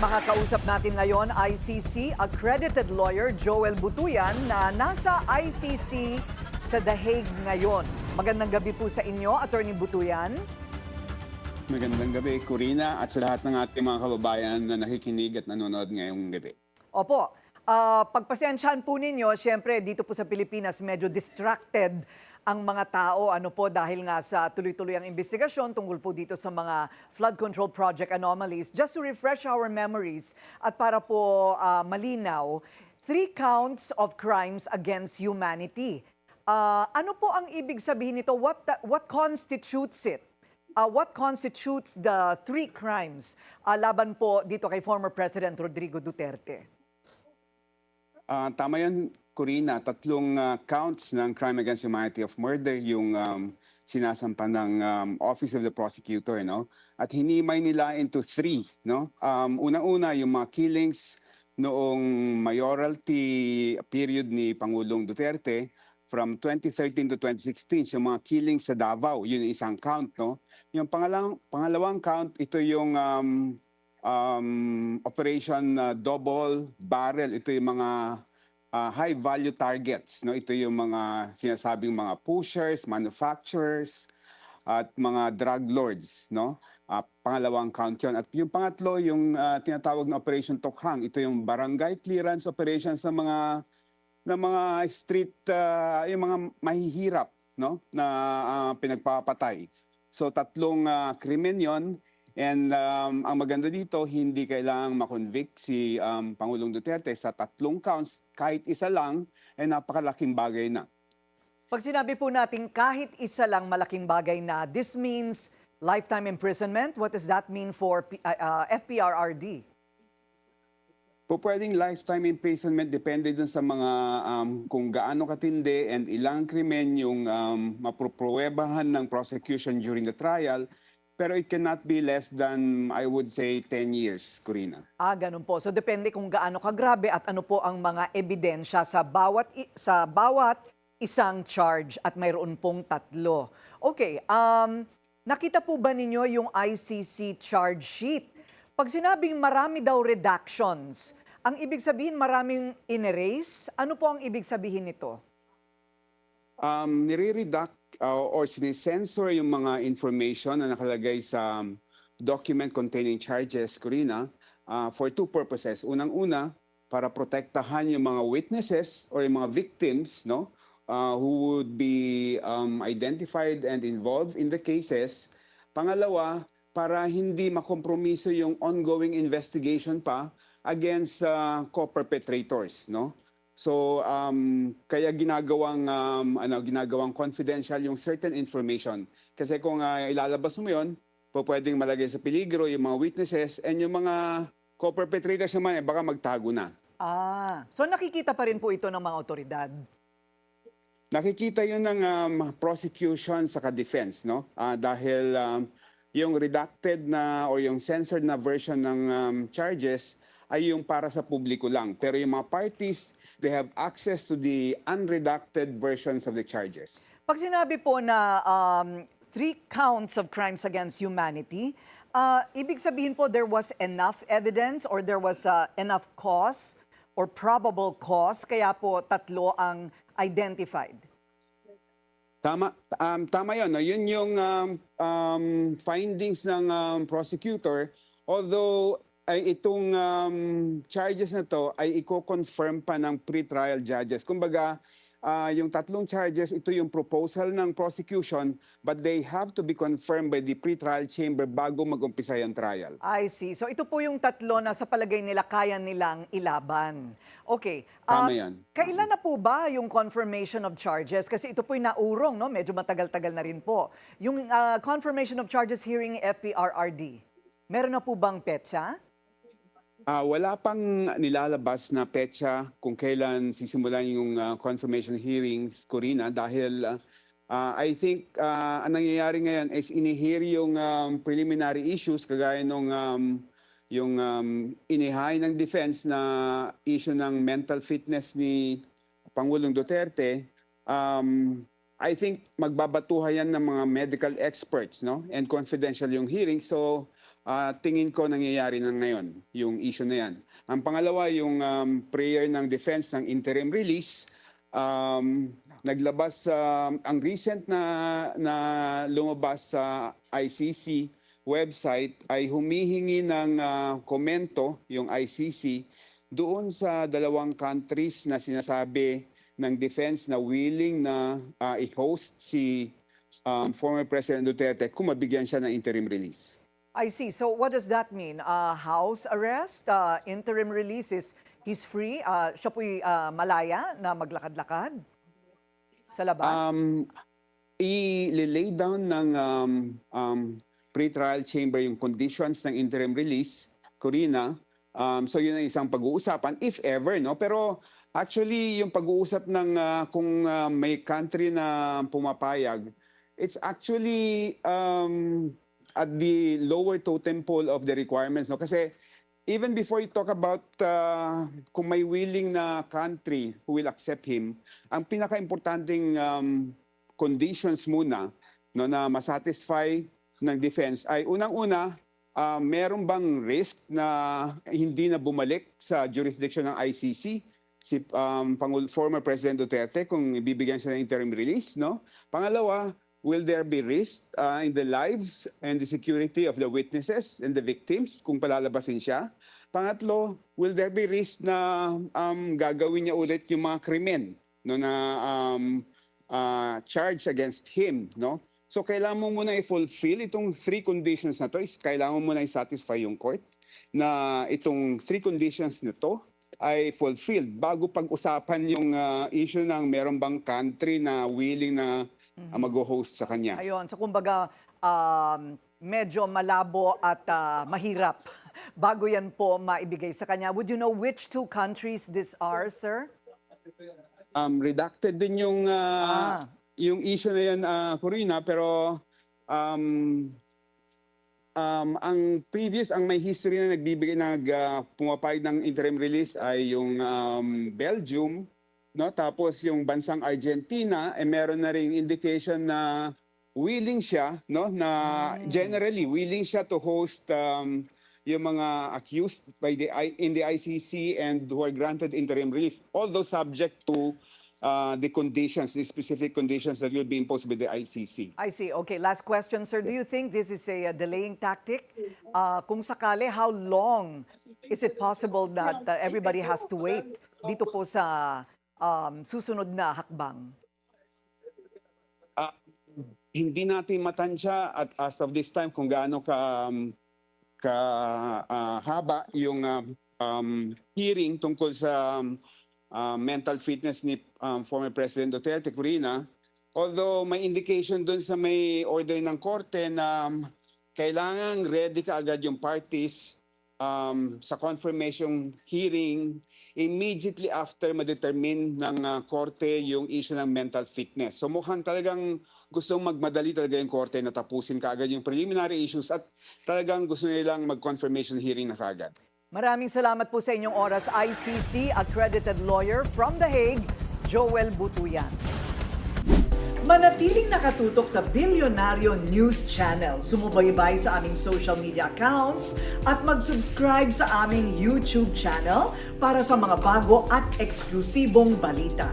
Makakausap natin ngayon ICC accredited lawyer Joel Butuyan na nasa ICC sa The Hague ngayon. Magandang gabi po sa inyo, Attorney Butuyan. Magandang gabi, Corina, at sa lahat ng ating mga kababayan na nakikinig at nanonood ngayong gabi. Opo, pagpasensyahan po ninyo, siyempre dito po sa Pilipinas medyo distracted ang mga tao dahil nga sa tuloy-tuloy ang investigasyon tungkol po dito sa mga flood control project anomalies. Just to refresh our memories at para po malinaw, 3 counts of crimes against humanity. Ano po ang ibig sabihin nito? What constitutes it? What constitutes the 3 crimes laban po dito kay former President Rodrigo Duterte? Tama yan, Corina, 3 counts ng crime against humanity of murder yung sinasampa ng Office of the Prosecutor, no? At hinimay nila into 3, no? Unang-una, yung mga killings noong mayoralty period ni Pangulong Duterte from 2013 to 2016, yung mga killings sa Davao, yun yung isang count, no? Yung pangalawang count, ito yung Operation Double Barrel. Ito yung mga high value targets, no? Ito yung mga sinasabing mga pushers, manufacturers at mga drug lords, no? Pangalawang count yun. At yung pangatlo, yung tinatawag na Operation Tokhang. Ito yung barangay clearance operations ng mga street, yung mga mahihirap, no? Na pinagpapatay. So 3 krimen yon. And ang maganda dito, hindi kailangang makonvict si Pangulong Duterte sa 3 counts. Kahit isa lang, ay napakalaking bagay na. Pag sinabi po natin kahit isa lang malaking bagay na, this means lifetime imprisonment. What does that mean for FPRRD? Pwedeng lifetime imprisonment, depende dun sa mga kung gaano katindi and ilang krimen yung mapropruwebahan ng prosecution during the trial. Pero it cannot be less than, I would say, 10 years, Corina. Ganun po. So depende kung gaano kagrabe at ano po ang mga ebidensya sa bawat isang charge at mayroon pong 3. Okay, nakita po ba ninyo yung ICC charge sheet? Pag sinabing marami daw redactions, ang ibig sabihin maraming in-erase? Ano po ang ibig sabihin nito? Nire-redact or sinisensor yung mga information na nakalagay sa document containing charges, Corina, for 2 purposes. Unang-una, para protektahan yung mga witnesses or yung mga victims, no, who would be identified and involved in the cases. Pangalawa, para hindi makompromiso yung ongoing investigation pa against co-perpetrators, no? So kaya ginagawang confidential yung certain information. Kasi kung ilalabas mo 'yon, pwedeng malagay sa peligro yung mga witnesses and yung mga co-perpetrators naman baka magtago na. So nakikita pa rin po ito ng mga otoridad. Nakikita 'yun ng prosecution sa defense, no? Dahil yung redacted na or yung censored na version ng charges ay yung para sa publiko lang. Pero yung mga parties, they have access to the unredacted versions of the charges. Pag sinabi po na 3 counts of crimes against humanity, ibig sabihin po there was enough evidence or there was enough cause or probable cause, kaya po 3 ang identified. Tama yun. No? Yun yung findings ng prosecutor. Although itong charges na to ay i-confirm pa ng pre-trial judges. Kumbaga, yung 3 charges, ito yung proposal ng prosecution, but they have to be confirmed by the pre-trial chamber bago mag-umpisa yung trial. I see. So ito po yung 3 na sa palagay nila kaya nilang ilaban. Okay. Tama yan. Kailan na po ba yung confirmation of charges? Kasi ito po yung naurong, no? Medyo matagal-tagal na rin po. Yung confirmation of charges hearing FPRRD, meron na po bang petsa? Wala pang nilalabas na petsa kung kailan sisimulan yung confirmation hearings, Corina, dahil I think ang nangyayari ngayon is inihear yung preliminary issues kagaya nung yung inihay ng defense na issue ng mental fitness ni Pangulong Duterte. I think magbabatuhan yan ng mga medical experts, no? And confidential yung hearing. So tingin ko nangyayari na ngayon yung issue na yan. Ang pangalawa, yung prayer ng defense ng interim release. Naglabas ang recent na lumabas sa ICC website ay humihingi ng komento yung ICC doon sa dalawang countries na sinasabi ng defense na willing na i-host si former President Duterte kung mabigyan siya ng interim release. I see. So what does that mean? House arrest, interim release is he's free? Siya po'y malaya na maglakad-lakad sa labas? I-lay down ng pre-trial chamber yung conditions ng interim release, Corina. So yun ang isang pag-uusapan, if ever, no? Pero actually, yung pag-uusap ng kung may country na pumapayag, it's actually at the lower totem pole of the requirements, no? Kasi even before you talk about kung may willing na country who will accept him, ang pinaka-importanting conditions muna, no, na masatisfy ng defense ay unang-una, meron bang risk na hindi na bumalik sa jurisdiction ng ICC si former President Duterte kung ibibigyan siya ng interim release, no? Pangalawa, will there be risk in the lives and the security of the witnesses and the victims kung palalabasin siya? Pangatlo, will there be risk na gagawin niya ulit yung mga krimen, no, na charge against him, no? So kailangan mo muna i-fulfill itong three conditions na to. Kailangan mo muna i-satisfy yung court na itong three conditions na to ay fulfilled bago pag-usapan yung issue ng meron bang country na willing na mag-host sa kanya. Ayun, so kumbaga medyo malabo at mahirap bago yan po maibigay sa kanya. Would you know which two countries these are, sir? Redacted din yung issue na yan, Corina, pero ang may history na pumapayag ng interim release ay yung Belgium, no? Tapos yung bansang Argentina, meron na ring indication na willing siya, no? Na generally willing siya to host yung mga accused in the ICC and who are granted interim relief, although subject to the conditions, the specific conditions that will be imposed by the ICC. I see. Okay, last question, sir. Do you think this is a delaying tactic? Kung sakali, how long is it possible that everybody has to wait dito po sa susunod na hakbang? Hindi natin matansya at as of this time kung gaano haba yung hearing tungkol sa mental fitness ni former President Duterte, Corina. Although may indication doon sa may order ng korte na kailangan ready ka agad yung parties sa confirmation hearing immediately after ma-determine ng korte yung issue ng mental fitness. So mukhang talagang gustong magmadali talaga yung korte na tapusin kaagad yung preliminary issues at talagang gusto nilang mag-confirmation hearing na kaagad. Maraming salamat po sa inyong oras, ICC accredited lawyer from The Hague, Joel Butuyan. Manatiling nakatutok sa Bilyonaryo News Channel. Sumubaybay sa aming social media accounts at mag-subscribe sa aming YouTube channel para sa mga bago at eksklusibong balita.